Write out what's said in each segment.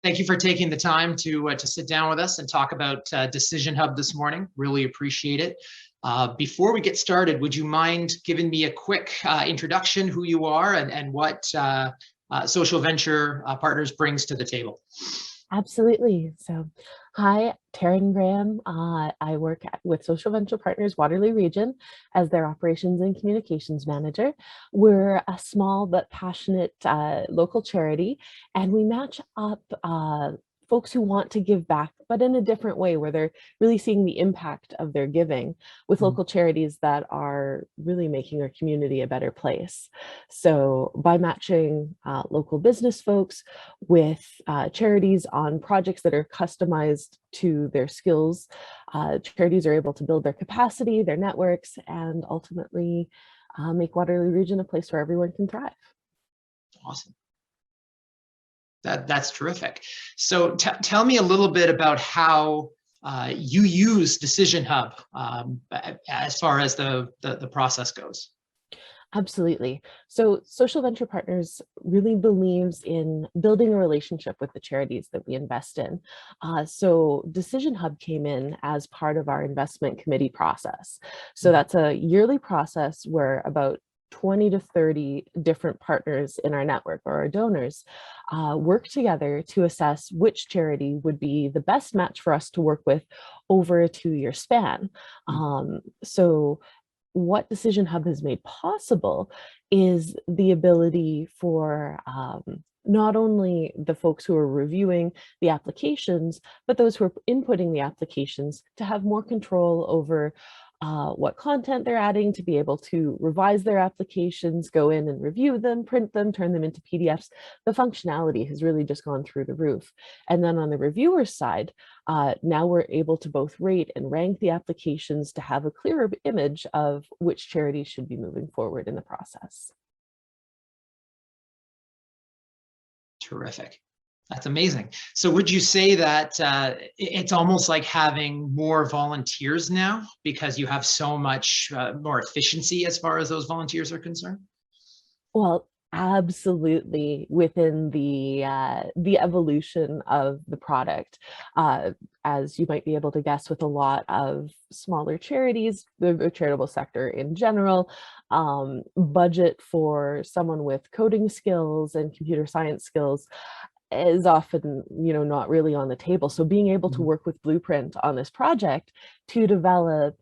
Thank you for taking the time to sit down with us and talk about DecisionHub this morning. Really appreciate it. Before we get started, would you mind giving me a quick introduction, who you are and what Social Venture Partners brings to the table? Absolutely. So, hi, Taryn Graham. I work with Social Venture Partners Waterloo Region as their Operations and Communications Manager. We're a small but passionate local charity, and we match up folks who want to give back, but in a different way, where they're really seeing the impact of their giving with local charities that are really making our community a better place. So by matching local business folks with charities on projects that are customized to their skills, charities are able to build their capacity, their networks, and ultimately make Waterloo Region a place where everyone can thrive. Awesome. That's terrific. So tell me a little bit about how you use DecisionHub as far as the process goes. Absolutely. So Social Venture Partners really believes in building a relationship with the charities that we invest in. So DecisionHub came in as part of our investment committee process. So that's a yearly process where about 20 to 30 different partners in our network or our donors work together to assess which charity would be the best match for us to work with over a 2-year span. So what DecisionHub has made possible is the ability for not only the folks who are reviewing the applications, but those who are inputting the applications to have more control over what content they're adding, to be able to revise their applications, go in and review them, print them, turn them into PDFs. The functionality has really just gone through the roof. And then on the reviewer's side, now we're able to both rate and rank the applications to have a clearer image of which charities should be moving forward in the process. Terrific. That's amazing. So would you say that it's almost like having more volunteers now because you have so much more efficiency as far as those volunteers are concerned? Well, absolutely within the evolution of the product. As you might be able to guess, with a lot of smaller charities, the charitable sector in general, budget for someone with coding skills and computer science skills is often, not really on the table. So being able to work with Blueprint on this project to develop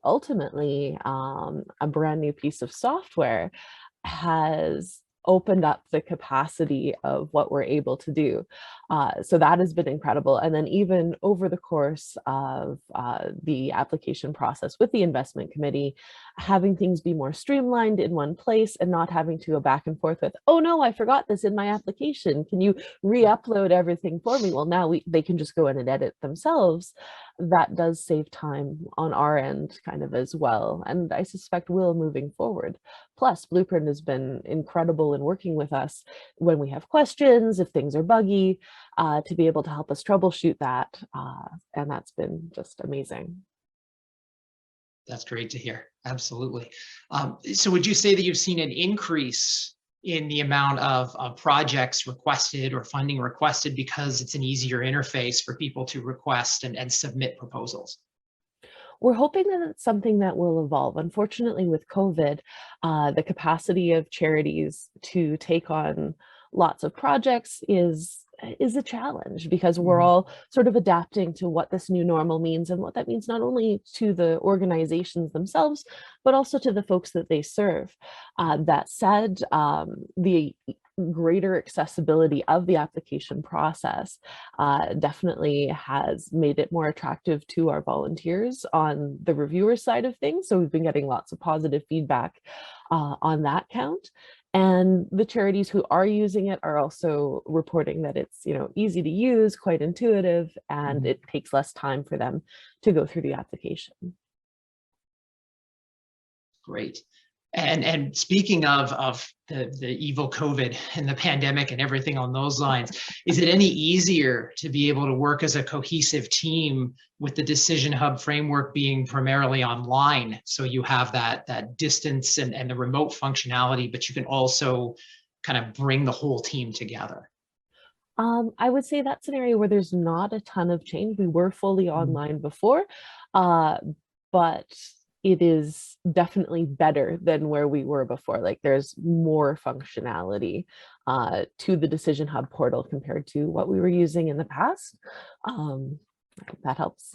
ultimately a brand new piece of software has opened up the capacity of what we're able to do. So that has been incredible. And then even over the course of the application process with the investment committee, having things be more streamlined in one place and not having to go back and forth with, oh no, I forgot this in my application. Can you re-upload everything for me? Well, now they can just go in and edit themselves. That does save time on our end kind of as well. And I suspect will moving forward. Plus, Blueprint has been incredible in working with us when we have questions, if things are buggy, to be able to help us troubleshoot that. And that's been just amazing. That's great to hear. Absolutely. So would you say that you've seen an increase in the amount of projects requested or funding requested because it's an easier interface for people to request and submit proposals? We're hoping that it's something that will evolve. Unfortunately, with COVID, the capacity of charities to take on lots of projects is a challenge because we're all sort of adapting to what this new normal means and what that means not only to the organizations themselves, but also to the folks that they serve. That said, the greater accessibility of the application process definitely has made it more attractive to our volunteers on the reviewer side of things. So we've been getting lots of positive feedback on that count. And the charities who are using it are also reporting that it's, easy to use, quite intuitive, and it takes less time for them to go through the application. Great. And speaking of the evil COVID and the pandemic and everything on those lines, is it any easier to be able to work as a cohesive team with the DecisionHub framework being primarily online? So you have that distance and the remote functionality, but you can also kind of bring the whole team together. I would say that's an area where there's not a ton of change. We were fully Mm. online before, but it is definitely better than where we were before. Like there's more functionality to the Decision Hub portal compared to what we were using in the past. That helps.